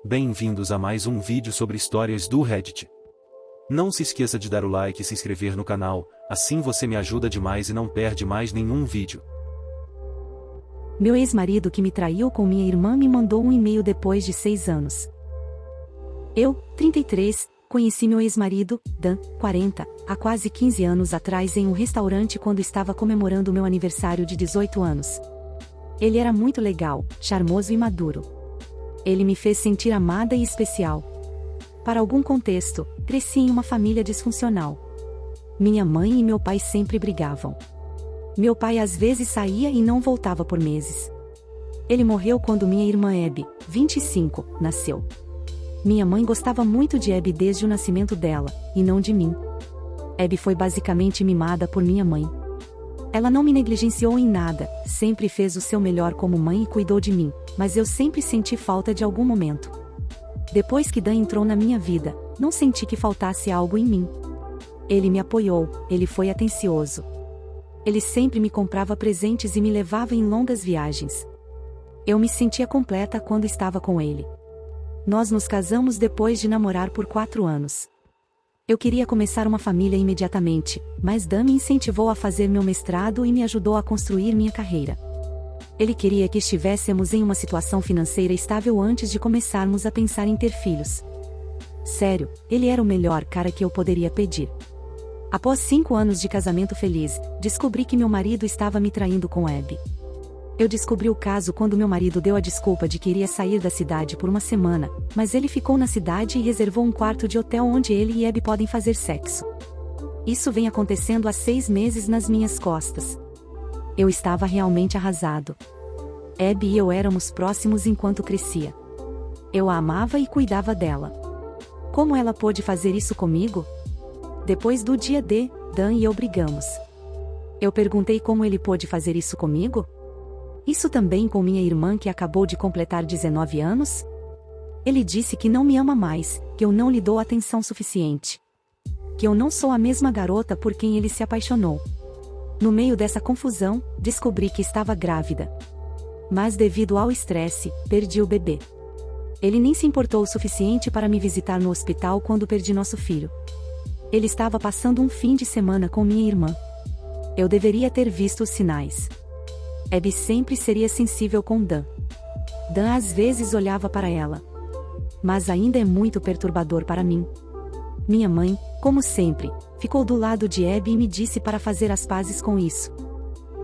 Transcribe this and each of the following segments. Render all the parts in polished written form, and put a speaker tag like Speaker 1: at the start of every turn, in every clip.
Speaker 1: Bem-vindos a mais um vídeo sobre histórias do Reddit. Não se esqueça de dar o like e se inscrever no canal, assim você me ajuda demais e não perde mais nenhum vídeo.
Speaker 2: Meu ex-marido que me traiu com minha irmã me mandou um e-mail depois de 6 anos. Eu, 33, conheci meu ex-marido, Dan, 40, há quase 15 anos atrás em um restaurante quando estava comemorando meu aniversário de 18 anos. Ele era muito legal, charmoso e maduro. Ele me fez sentir amada e especial. Para algum contexto, cresci em uma família disfuncional. Minha mãe e meu pai sempre brigavam. Meu pai às vezes saía e não voltava por meses. Ele morreu quando minha irmã Abby, 25, nasceu. Minha mãe gostava muito de Abby desde o nascimento dela, e não de mim. Abby foi basicamente mimada por minha mãe. Ela não me negligenciou em nada, sempre fez o seu melhor como mãe e cuidou de mim, mas eu sempre senti falta de algum momento. Depois que Dan entrou na minha vida, não senti que faltasse algo em mim. Ele me apoiou, ele foi atencioso. Ele sempre me comprava presentes e me levava em longas viagens. Eu me sentia completa quando estava com ele. Nós nos casamos depois de namorar por 4 anos. Eu queria começar uma família imediatamente, mas Dan me incentivou a fazer meu mestrado e me ajudou a construir minha carreira. Ele queria que estivéssemos em uma situação financeira estável antes de começarmos a pensar em ter filhos. Sério, ele era o melhor cara que eu poderia pedir. Após 5 anos de casamento feliz, descobri que meu marido estava me traindo com Abby. Eu descobri o caso quando meu marido deu a desculpa de que iria sair da cidade por uma semana, mas ele ficou na cidade e reservou um quarto de hotel onde ele e Abby podem fazer sexo. Isso vem acontecendo há 6 meses nas minhas costas. Eu estava realmente arrasado. Abby e eu éramos próximos enquanto crescia. Eu a amava e cuidava dela. Como ela pôde fazer isso comigo? Depois do dia D, Dan e eu brigamos. Eu perguntei como ele pôde fazer isso comigo? Isso também com minha irmã que acabou de completar 19 anos? Ele disse que não me ama mais, que eu não lhe dou atenção suficiente. Que eu não sou a mesma garota por quem ele se apaixonou. No meio dessa confusão, descobri que estava grávida. Mas devido ao estresse, perdi o bebê. Ele nem se importou o suficiente para me visitar no hospital quando perdi nosso filho. Ele estava passando um fim de semana com minha irmã. Eu deveria ter visto os sinais. Abby sempre seria sensível com Dan. Dan às vezes olhava para ela. Mas ainda é muito perturbador para mim. Minha mãe, como sempre, ficou do lado de Abby e me disse para fazer as pazes com isso.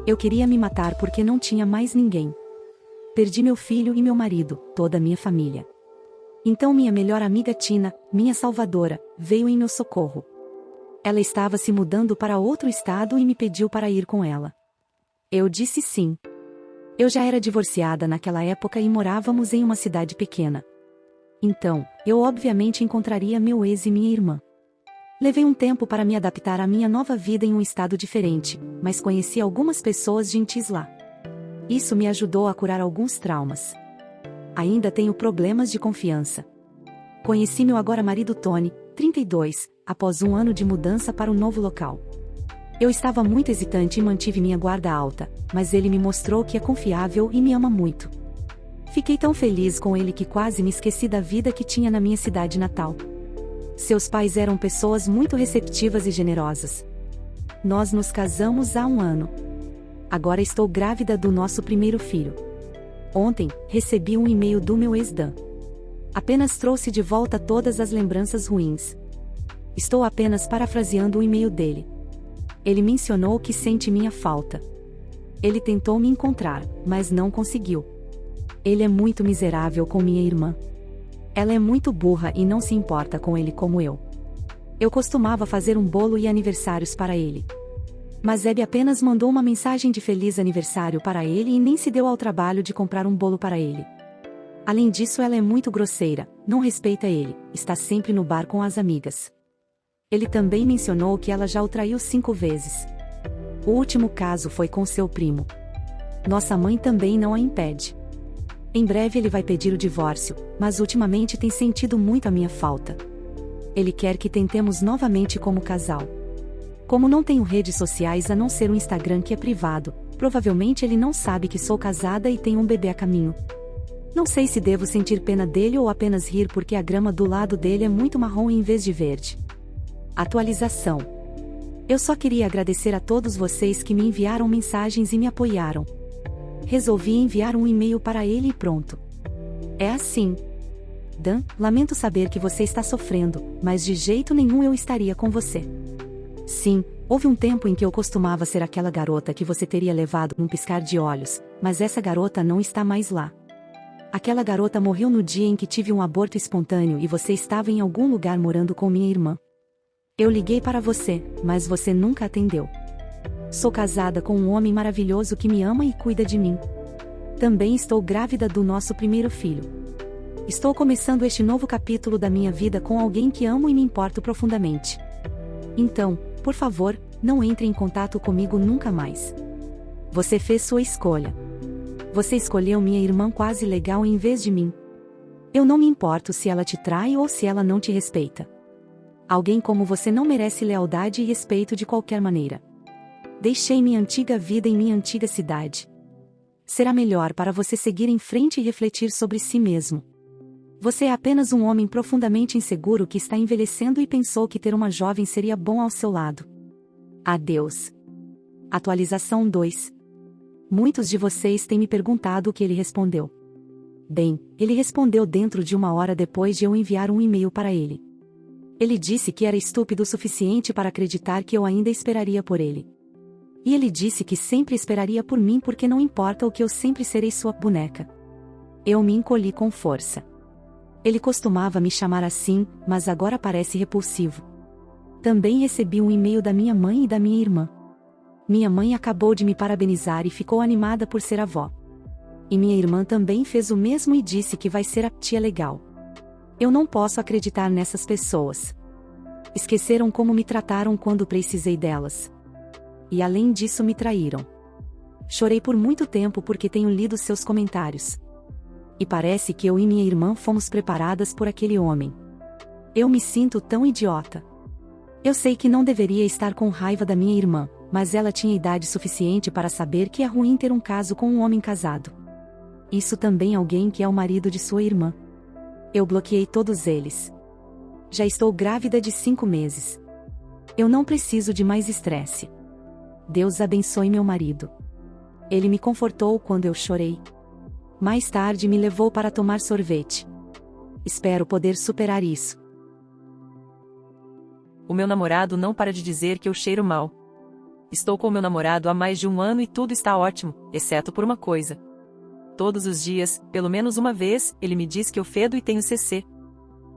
Speaker 2: Eu queria me matar porque não tinha mais ninguém. Perdi meu filho e meu marido, toda a minha família. Então minha melhor amiga Tina, minha salvadora, veio em meu socorro. Ela estava se mudando para outro estado e me pediu para ir com ela. Eu disse sim. Eu já era divorciada naquela época e morávamos em uma cidade pequena. Então, eu obviamente encontraria meu ex e minha irmã. Levei um tempo para me adaptar à minha nova vida em um estado diferente, mas conheci algumas pessoas gentis lá. Isso me ajudou a curar alguns traumas. Ainda tenho problemas de confiança. Conheci meu agora marido Tony, 32, após 1 ano de mudança para um novo local. Eu estava muito hesitante e mantive minha guarda alta, mas ele me mostrou que é confiável e me ama muito. Fiquei tão feliz com ele que quase me esqueci da vida que tinha na minha cidade natal. Seus pais eram pessoas muito receptivas e generosas. Nós nos casamos há 1 ano. Agora estou grávida do nosso primeiro filho. Ontem, recebi um e-mail do meu ex-Dan. Apenas trouxe de volta todas as lembranças ruins. Estou apenas parafraseando o e-mail dele. Ele mencionou que sente minha falta. Ele tentou me encontrar, mas não conseguiu. Ele é muito miserável com minha irmã. Ela é muito burra e não se importa com ele como eu. Eu costumava fazer um bolo e aniversários para ele. Mas Abby apenas mandou uma mensagem de feliz aniversário para ele e nem se deu ao trabalho de comprar um bolo para ele. Além disso, ela é muito grosseira, não respeita ele, está sempre no bar com as amigas. Ele também mencionou que ela já o traiu 5 vezes. O último caso foi com seu primo. Nossa mãe também não a impede. Em breve ele vai pedir o divórcio, mas ultimamente tem sentido muito a minha falta. Ele quer que tentemos novamente como casal. Como não tenho redes sociais a não ser o Instagram que é privado, provavelmente ele não sabe que sou casada e tenho um bebê a caminho. Não sei se devo sentir pena dele ou apenas rir porque a grama do lado dele é muito marrom em vez de verde. Atualização. Eu só queria agradecer a todos vocês que me enviaram mensagens e me apoiaram. Resolvi enviar um e-mail para ele e pronto. É assim. Dan, lamento saber que você está sofrendo, mas de jeito nenhum eu estaria com você. Sim, houve um tempo em que eu costumava ser aquela garota que você teria levado num piscar de olhos, mas essa garota não está mais lá. Aquela garota morreu no dia em que tive um aborto espontâneo e você estava em algum lugar morando com minha irmã. Eu liguei para você, mas você nunca atendeu. Sou casada com um homem maravilhoso que me ama e cuida de mim. Também estou grávida do nosso primeiro filho. Estou começando este novo capítulo da minha vida com alguém que amo e me importo profundamente. Então, por favor, não entre em contato comigo nunca mais. Você fez sua escolha. Você escolheu minha irmã quase legal em vez de mim. Eu não me importo se ela te trai ou se ela não te respeita. Alguém como você não merece lealdade e respeito de qualquer maneira. Deixei minha antiga vida em minha antiga cidade. Será melhor para você seguir em frente e refletir sobre si mesmo. Você é apenas um homem profundamente inseguro que está envelhecendo e pensou que ter uma jovem seria bom ao seu lado. Adeus. Atualização 2. Muitos de vocês têm me perguntado o que ele respondeu. Bem, ele respondeu dentro de 1 hora depois de eu enviar um e-mail para ele. Ele disse que era estúpido o suficiente para acreditar que eu ainda esperaria por ele. E ele disse que sempre esperaria por mim porque não importa o que eu sempre serei sua boneca. Eu me encolhi com força. Ele costumava me chamar assim, mas agora parece repulsivo. Também recebi um e-mail da minha mãe e da minha irmã. Minha mãe acabou de me parabenizar e ficou animada por ser avó. E minha irmã também fez o mesmo e disse que vai ser a tia legal. Eu não posso acreditar nessas pessoas. Esqueceram como me trataram quando precisei delas. E além disso me traíram. Chorei por muito tempo porque tenho lido seus comentários. E parece que eu e minha irmã fomos preparadas por aquele homem. Eu me sinto tão idiota. Eu sei que não deveria estar com raiva da minha irmã, mas ela tinha idade suficiente para saber que é ruim ter um caso com um homem casado. Isso também alguém que é o marido de sua irmã. Eu bloqueei todos eles. Já estou grávida de 5 meses. Eu não preciso de mais estresse. Deus abençoe meu marido. Ele me confortou quando eu chorei. Mais tarde me levou para tomar sorvete. Espero poder superar isso.
Speaker 3: O meu namorado não para de dizer que eu cheiro mal. Estou com meu namorado há mais de 1 ano e tudo está ótimo, exceto por uma coisa. Todos os dias, pelo menos uma vez, ele me diz que eu fedo e tenho CC.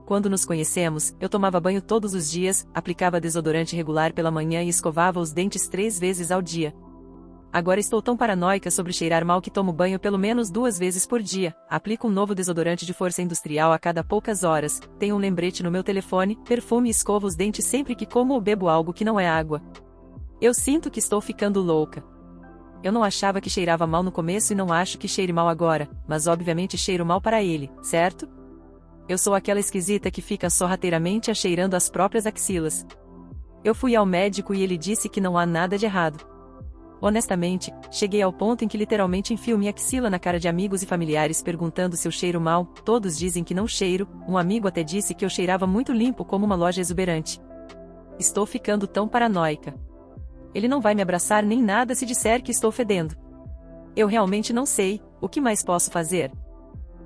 Speaker 3: Quando nos conhecemos, eu tomava banho todos os dias, aplicava desodorante regular pela manhã e escovava os dentes 3 vezes ao dia. Agora estou tão paranoica sobre cheirar mal que tomo banho pelo menos 2 vezes por dia, aplico um novo desodorante de força industrial a cada poucas horas, tenho um lembrete no meu telefone, perfume e escovo os dentes sempre que como ou bebo algo que não é água. Eu sinto que estou ficando louca. Eu não achava que cheirava mal no começo e não acho que cheire mal agora, mas obviamente cheiro mal para ele, certo? Eu sou aquela esquisita que fica sorrateiramente cheirando as próprias axilas. Eu fui ao médico e ele disse que não há nada de errado. Honestamente, cheguei ao ponto em que literalmente enfio minha axila na cara de amigos e familiares perguntando se eu cheiro mal, todos dizem que não cheiro, um amigo até disse que eu cheirava muito limpo como uma loja exuberante. Estou ficando tão paranoica. Ele não vai me abraçar nem nada se disser que estou fedendo. Eu realmente não sei, o que mais posso fazer?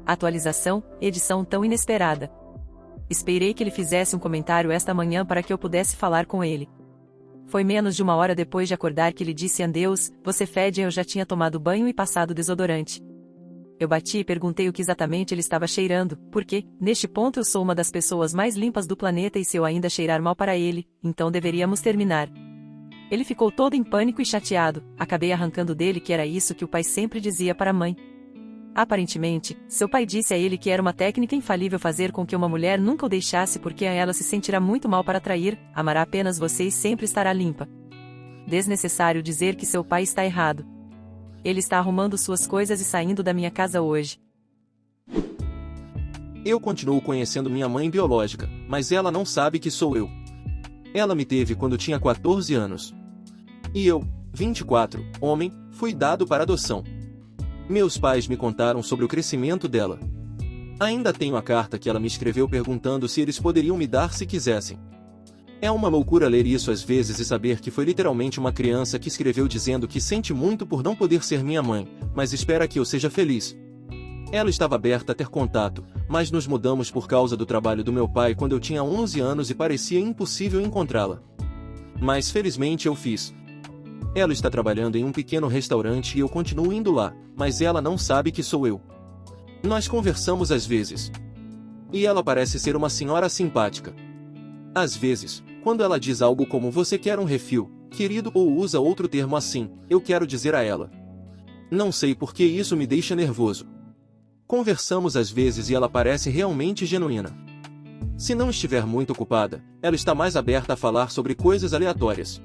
Speaker 3: Atualização, edição tão inesperada. Esperei que ele fizesse um comentário esta manhã para que eu pudesse falar com ele. Foi menos de 1 hora depois de acordar que ele disse adeus, você fede e eu já tinha tomado banho e passado desodorante. Eu bati e perguntei o que exatamente ele estava cheirando, porque, neste ponto eu sou uma das pessoas mais limpas do planeta e se eu ainda cheirar mal para ele, então deveríamos terminar. Ele ficou todo em pânico e chateado, acabei arrancando dele que era isso que o pai sempre dizia para a mãe. Aparentemente, seu pai disse a ele que era uma técnica infalível fazer com que uma mulher nunca o deixasse porque a ela se sentirá muito mal para trair, amará apenas você e sempre estará limpa. Desnecessário dizer que seu pai está errado. Ele está arrumando suas coisas e saindo da minha casa hoje.
Speaker 4: Eu continuo conhecendo minha mãe biológica, mas ela não sabe que sou eu. Ela me teve quando tinha 14 anos. E eu, 24, homem, fui dado para adoção. Meus pais me contaram sobre o crescimento dela. Ainda tenho a carta que ela me escreveu perguntando se eles poderiam me dar se quisessem. É uma loucura ler isso às vezes e saber que foi literalmente uma criança que escreveu dizendo que sente muito por não poder ser minha mãe, mas espera que eu seja feliz. Ela estava aberta a ter contato, mas nos mudamos por causa do trabalho do meu pai quando eu tinha 11 anos e parecia impossível encontrá-la. Mas felizmente eu fiz. Ela está trabalhando em um pequeno restaurante e eu continuo indo lá, mas ela não sabe que sou eu. Nós conversamos às vezes. E ela parece ser uma senhora simpática. Às vezes, quando ela diz algo como "você quer um refil, querido", ou usa outro termo assim, eu quero dizer a ela. Não sei por que isso me deixa nervoso. Conversamos às vezes e ela parece realmente genuína. Se não estiver muito ocupada, ela está mais aberta a falar sobre coisas aleatórias.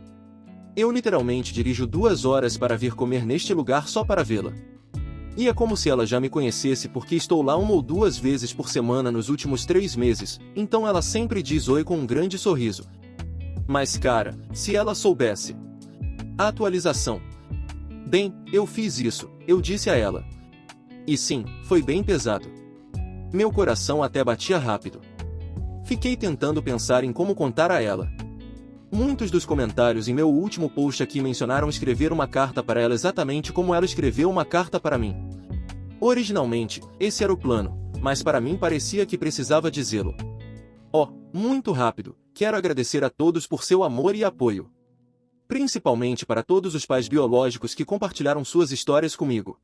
Speaker 4: Eu literalmente dirijo 2 horas para vir comer neste lugar só para vê-la. E é como se ela já me conhecesse porque estou lá 1 ou 2 vezes por semana nos últimos 3 meses, então ela sempre diz oi com um grande sorriso. Mas cara, se ela soubesse. A atualização. Bem, eu fiz isso, eu disse a ela. E sim, foi bem pesado. Meu coração até batia rápido. Fiquei tentando pensar em como contar a ela. Muitos dos comentários em meu último post aqui mencionaram escrever uma carta para ela exatamente como ela escreveu uma carta para mim. Originalmente, esse era o plano, mas para mim parecia que precisava dizê-lo. Muito rápido, quero agradecer a todos por seu amor e apoio. Principalmente para todos os pais biológicos que compartilharam suas histórias comigo.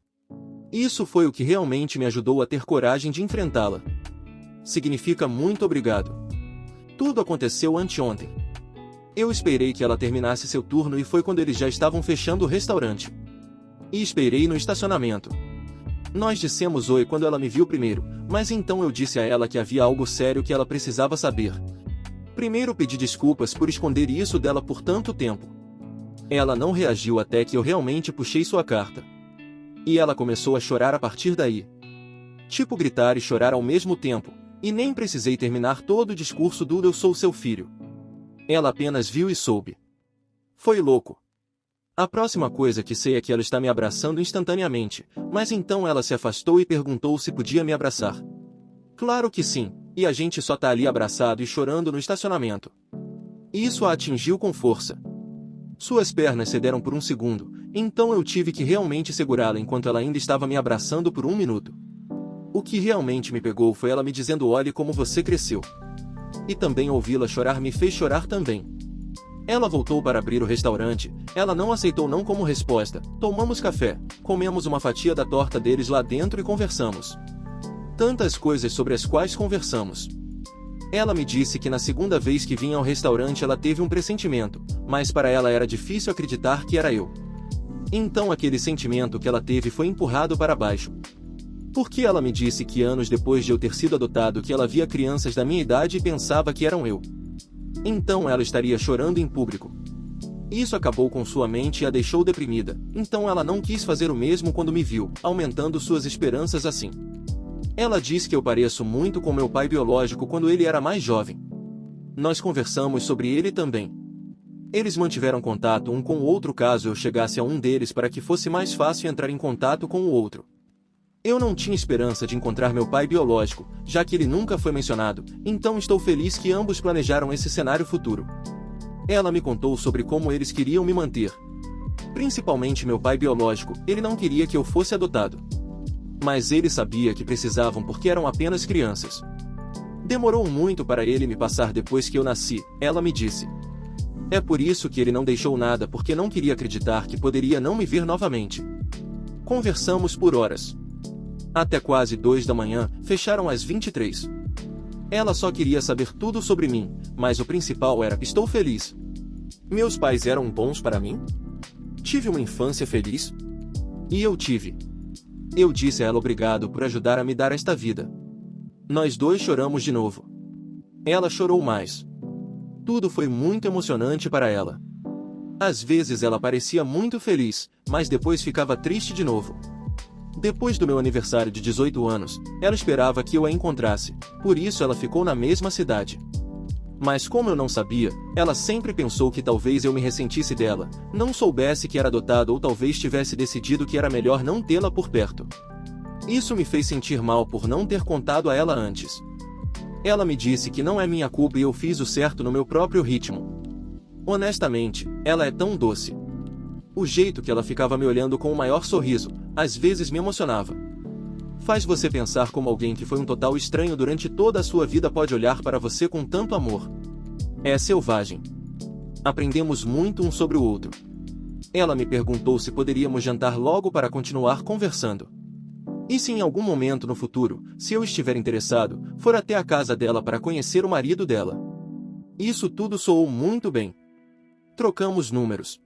Speaker 4: Isso foi o que realmente me ajudou a ter coragem de enfrentá-la. Significa muito obrigado. Tudo aconteceu anteontem. Eu esperei que ela terminasse seu turno e foi quando eles já estavam fechando o restaurante. E esperei no estacionamento. Nós dissemos oi quando ela me viu primeiro, mas então eu disse a ela que havia algo sério que ela precisava saber. Primeiro pedi desculpas por esconder isso dela por tanto tempo. Ela não reagiu até que eu realmente puxei sua carta. E ela começou a chorar a partir daí. Tipo gritar e chorar ao mesmo tempo, e nem precisei terminar todo o discurso do "eu sou seu filho". Ela apenas viu e soube. Foi louco. A próxima coisa que sei é que ela está me abraçando instantaneamente, mas então ela se afastou e perguntou se podia me abraçar. Claro que sim, e a gente só tá ali abraçado e chorando no estacionamento. Isso a atingiu com força. Suas pernas cederam por um segundo, então eu tive que realmente segurá-la enquanto ela ainda estava me abraçando por 1 minuto. O que realmente me pegou foi ela me dizendo "olhe como você cresceu". E também ouvi-la chorar me fez chorar também. Ela voltou para abrir o restaurante, ela não aceitou não como resposta, tomamos café, comemos uma fatia da torta deles lá dentro e conversamos. Tantas coisas sobre as quais conversamos. Ela me disse que na segunda vez que vinha ao restaurante ela teve um pressentimento, mas para ela era difícil acreditar que era eu. Então aquele sentimento que ela teve foi empurrado para baixo. Porque ela me disse que anos depois de eu ter sido adotado que ela via crianças da minha idade e pensava que eram eu. Então ela estaria chorando em público. Isso acabou com sua mente e a deixou deprimida, então ela não quis fazer o mesmo quando me viu, aumentando suas esperanças assim. Ela diz que eu pareço muito com meu pai biológico quando ele era mais jovem. Nós conversamos sobre ele também. Eles mantiveram contato um com o outro caso eu chegasse a um deles para que fosse mais fácil entrar em contato com o outro. Eu não tinha esperança de encontrar meu pai biológico, já que ele nunca foi mencionado, então estou feliz que ambos planejaram esse cenário futuro. Ela me contou sobre como eles queriam me manter. Principalmente meu pai biológico, ele não queria que eu fosse adotado. Mas ele sabia que precisavam porque eram apenas crianças. Demorou muito para ele me passar depois que eu nasci, ela me disse. É por isso que ele não deixou nada porque não queria acreditar que poderia não me ver novamente. Conversamos por horas. Até quase 2 da manhã, fecharam às 23. Ela só queria saber tudo sobre mim, mas o principal era: estou feliz. Meus pais eram bons para mim? Tive uma infância feliz? E eu tive. Eu disse a ela obrigado por ajudar a me dar esta vida. Nós dois choramos de novo. Ela chorou mais. Tudo foi muito emocionante para ela. Às vezes ela parecia muito feliz, mas depois ficava triste de novo. Depois do meu aniversário de 18 anos, ela esperava que eu a encontrasse, por isso ela ficou na mesma cidade. Mas como eu não sabia, ela sempre pensou que talvez eu me ressentisse dela, não soubesse que era adotado ou talvez tivesse decidido que era melhor não tê-la por perto. Isso me fez sentir mal por não ter contado a ela antes. Ela me disse que não é minha culpa e eu fiz o certo no meu próprio ritmo. Honestamente, ela é tão doce. O jeito que ela ficava me olhando com o maior sorriso, às vezes me emocionava. Faz você pensar como alguém que foi um total estranho durante toda a sua vida pode olhar para você com tanto amor. É selvagem. Aprendemos muito um sobre o outro. Ela me perguntou se poderíamos jantar logo para continuar conversando. E se em algum momento no futuro, se eu estiver interessado, for até a casa dela para conhecer o marido dela. Isso tudo soou muito bem. Trocamos números.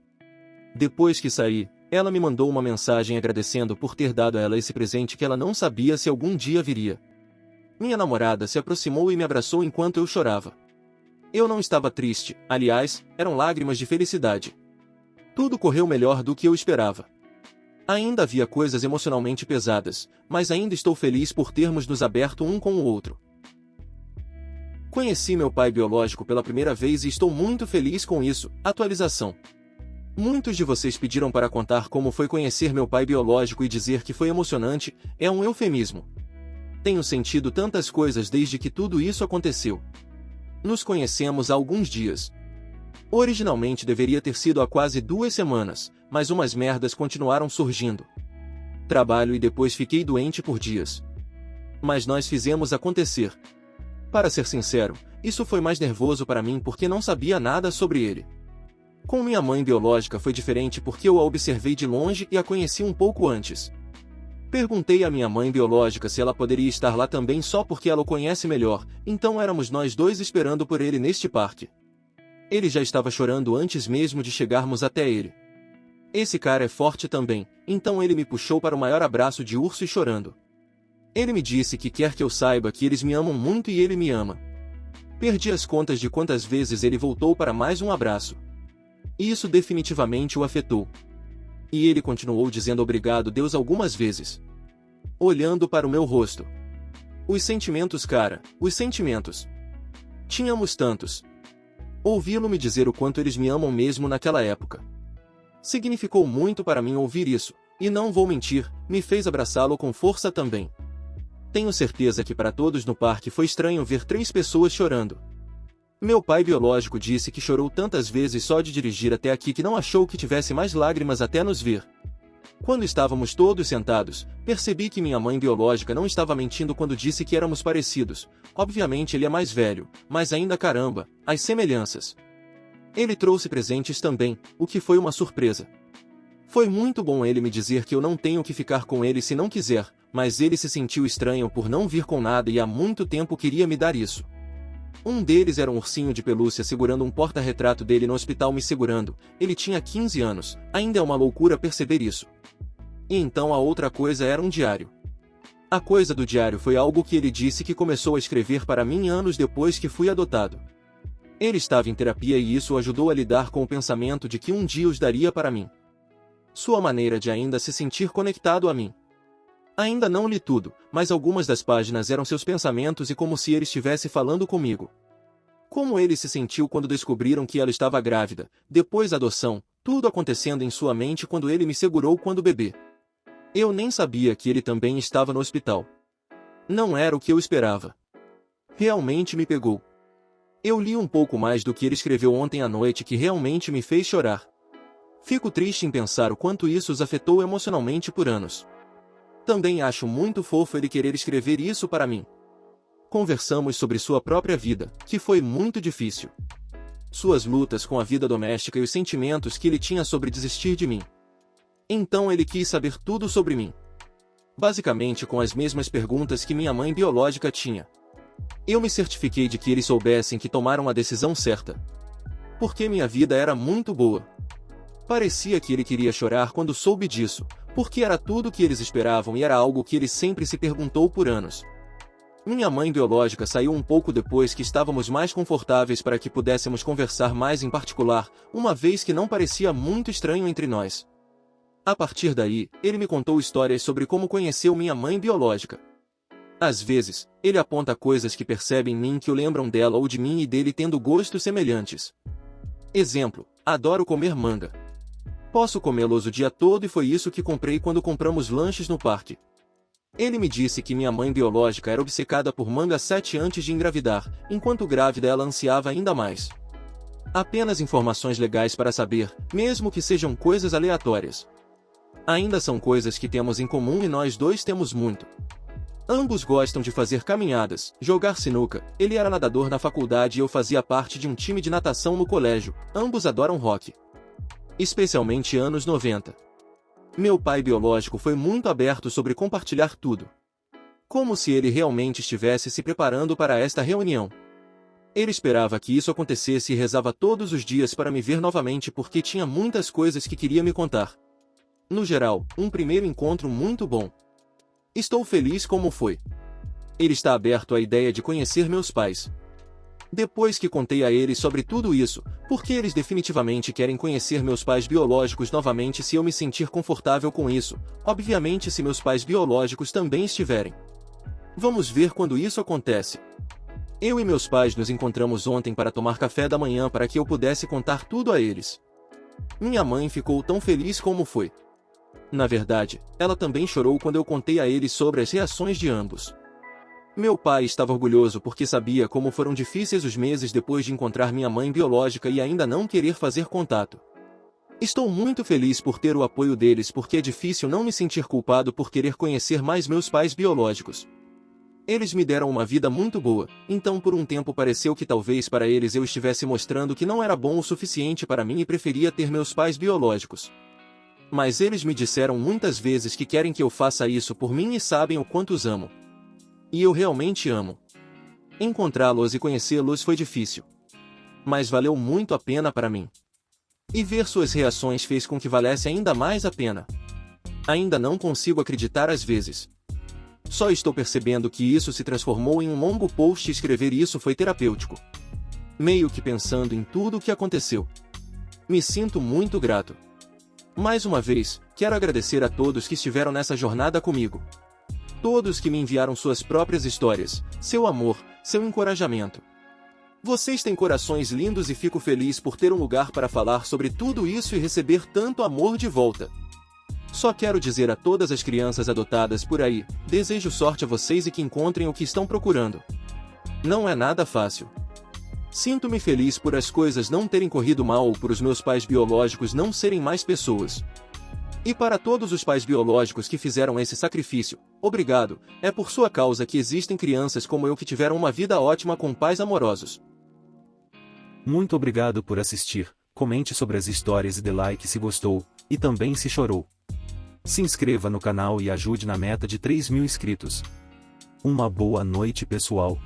Speaker 4: Depois que saí, ela me mandou uma mensagem agradecendo por ter dado a ela esse presente que ela não sabia se algum dia viria. Minha namorada se aproximou e me abraçou enquanto eu chorava. Eu não estava triste, aliás, eram lágrimas de felicidade. Tudo correu melhor do que eu esperava. Ainda havia coisas emocionalmente pesadas, mas ainda estou feliz por termos nos aberto um com o outro. Conheci meu pai biológico pela primeira vez e estou muito feliz com isso. Atualização. Muitos de vocês pediram para contar como foi conhecer meu pai biológico e dizer que foi emocionante, é um eufemismo. Tenho sentido tantas coisas desde que tudo isso aconteceu. Nos conhecemos há alguns dias. Originalmente deveria ter sido há quase 2 semanas, mas umas merdas continuaram surgindo. Trabalho e depois fiquei doente por dias. Mas nós fizemos acontecer. Para ser sincero, isso foi mais nervoso para mim porque não sabia nada sobre ele. Com minha mãe biológica foi diferente porque eu a observei de longe e a conheci um pouco antes. Perguntei à minha mãe biológica se ela poderia estar lá também só porque ela o conhece melhor, então éramos nós dois esperando por ele neste parque. Ele já estava chorando antes mesmo de chegarmos até ele. Esse cara é forte também, então ele me puxou para o maior abraço de urso e chorando. Ele me disse que quer que eu saiba que eles me amam muito e ele me ama. Perdi as contas de quantas vezes ele voltou para mais um abraço. E isso definitivamente o afetou. E ele continuou dizendo obrigado Deus algumas vezes. Olhando para o meu rosto. Os sentimentos, cara, os sentimentos. Tínhamos tantos. Ouvi-lo me dizer o quanto eles me amam mesmo naquela época. Significou muito para mim ouvir isso, e não vou mentir, me fez abraçá-lo com força também. Tenho certeza que para todos no parque foi estranho ver 3 pessoas chorando. Meu pai biológico disse que chorou tantas vezes só de dirigir até aqui que não achou que tivesse mais lágrimas até nos ver. Quando estávamos todos sentados, percebi que minha mãe biológica não estava mentindo quando disse que éramos parecidos. Obviamente ele é mais velho, mas ainda caramba, as semelhanças. Ele trouxe presentes também, o que foi uma surpresa. Foi muito bom ele me dizer que eu não tenho que ficar com ele se não quiser, mas ele se sentiu estranho por não vir com nada e há muito tempo queria me dar isso. Um deles era um ursinho de pelúcia segurando um porta-retrato dele no hospital me segurando. Ele tinha 15 anos, ainda é uma loucura perceber isso. E então a outra coisa era um diário. A coisa do diário foi algo que ele disse que começou a escrever para mim anos depois que fui adotado. Ele estava em terapia e isso o ajudou a lidar com o pensamento de que um dia os daria para mim. Sua maneira de ainda se sentir conectado a mim. Ainda não li tudo, mas algumas das páginas eram seus pensamentos e como se ele estivesse falando comigo. Como ele se sentiu quando descobriram que ela estava grávida, depois da adoção, tudo acontecendo em sua mente quando ele me segurou quando bebê. Eu nem sabia que ele também estava no hospital. Não era o que eu esperava. Realmente me pegou. Eu li um pouco mais do que ele escreveu ontem à noite que realmente me fez chorar. Fico triste em pensar o quanto isso os afetou emocionalmente por anos. Também acho muito fofo ele querer escrever isso para mim. Conversamos sobre sua própria vida, que foi muito difícil. Suas lutas com a vida doméstica e os sentimentos que ele tinha sobre desistir de mim. Então ele quis saber tudo sobre mim. Basicamente com as mesmas perguntas que minha mãe biológica tinha. Eu me certifiquei de que eles soubessem que tomaram a decisão certa. Porque minha vida era muito boa. Parecia que ele queria chorar quando soube disso, porque era tudo o que eles esperavam e era algo que ele sempre se perguntou por anos. Minha mãe biológica saiu um pouco depois que estávamos mais confortáveis para que pudéssemos conversar mais em particular, uma vez que não parecia muito estranho entre nós. A partir daí, ele me contou histórias sobre como conheceu minha mãe biológica. Às vezes, ele aponta coisas que percebe em mim que o lembram dela ou de mim e dele tendo gostos semelhantes. Exemplo, adoro comer manga. Posso comê-los o dia todo e foi isso que comprei quando compramos lanches no parque. Ele me disse que minha mãe biológica era obcecada por manga 7 antes de engravidar, enquanto grávida ela ansiava ainda mais. Apenas informações legais para saber, mesmo que sejam coisas aleatórias. Ainda são coisas que temos em comum e nós dois temos muito. Ambos gostam de fazer caminhadas, jogar sinuca, ele era nadador na faculdade e eu fazia parte de um time de natação no colégio, ambos adoram rock. Especialmente anos 90. Meu pai biológico foi muito aberto sobre compartilhar tudo. Como se ele realmente estivesse se preparando para esta reunião. Ele esperava que isso acontecesse e rezava todos os dias para me ver novamente porque tinha muitas coisas que queria me contar. No geral, um primeiro encontro muito bom. Estou feliz como foi. Ele está aberto à ideia de conhecer meus pais. Depois que contei a eles sobre tudo isso, porque eles definitivamente querem conhecer meus pais biológicos novamente se eu me sentir confortável com isso, obviamente se meus pais biológicos também estiverem. Vamos ver quando isso acontece. Eu e meus pais nos encontramos ontem para tomar café da manhã para que eu pudesse contar tudo a eles. Minha mãe ficou tão feliz como foi. Na verdade, ela também chorou quando eu contei a eles sobre as reações de ambos. Meu pai estava orgulhoso porque sabia como foram difíceis os meses depois de encontrar minha mãe biológica e ainda não querer fazer contato. Estou muito feliz por ter o apoio deles porque é difícil não me sentir culpado por querer conhecer mais meus pais biológicos. Eles me deram uma vida muito boa, então por um tempo pareceu que talvez para eles eu estivesse mostrando que não era bom o suficiente para mim e preferia ter meus pais biológicos. Mas eles me disseram muitas vezes que querem que eu faça isso por mim e sabem o quanto os amo. E eu realmente amo. Encontrá-los e conhecê-los foi difícil. Mas valeu muito a pena para mim. E ver suas reações fez com que valesse ainda mais a pena. Ainda não consigo acreditar às vezes. Só estou percebendo que isso se transformou em um longo post e escrever isso foi terapêutico. Meio que pensando em tudo o que aconteceu. Me sinto muito grato. Mais uma vez, quero agradecer a todos que estiveram nessa jornada comigo. Todos que me enviaram suas próprias histórias, seu amor, seu encorajamento. Vocês têm corações lindos e fico feliz por ter um lugar para falar sobre tudo isso e receber tanto amor de volta. Só quero dizer a todas as crianças adotadas por aí, desejo sorte a vocês e que encontrem o que estão procurando. Não é nada fácil. Sinto-me feliz por as coisas não terem corrido mal ou por os meus pais biológicos não serem mais pessoas. E para todos os pais biológicos que fizeram esse sacrifício, obrigado, é por sua causa que existem crianças como eu que tiveram uma vida ótima com pais amorosos.
Speaker 1: Muito obrigado por assistir, comente sobre as histórias e dê like se gostou, e também se chorou. Se inscreva no canal e ajude na meta de 3.000 inscritos. Uma boa noite pessoal.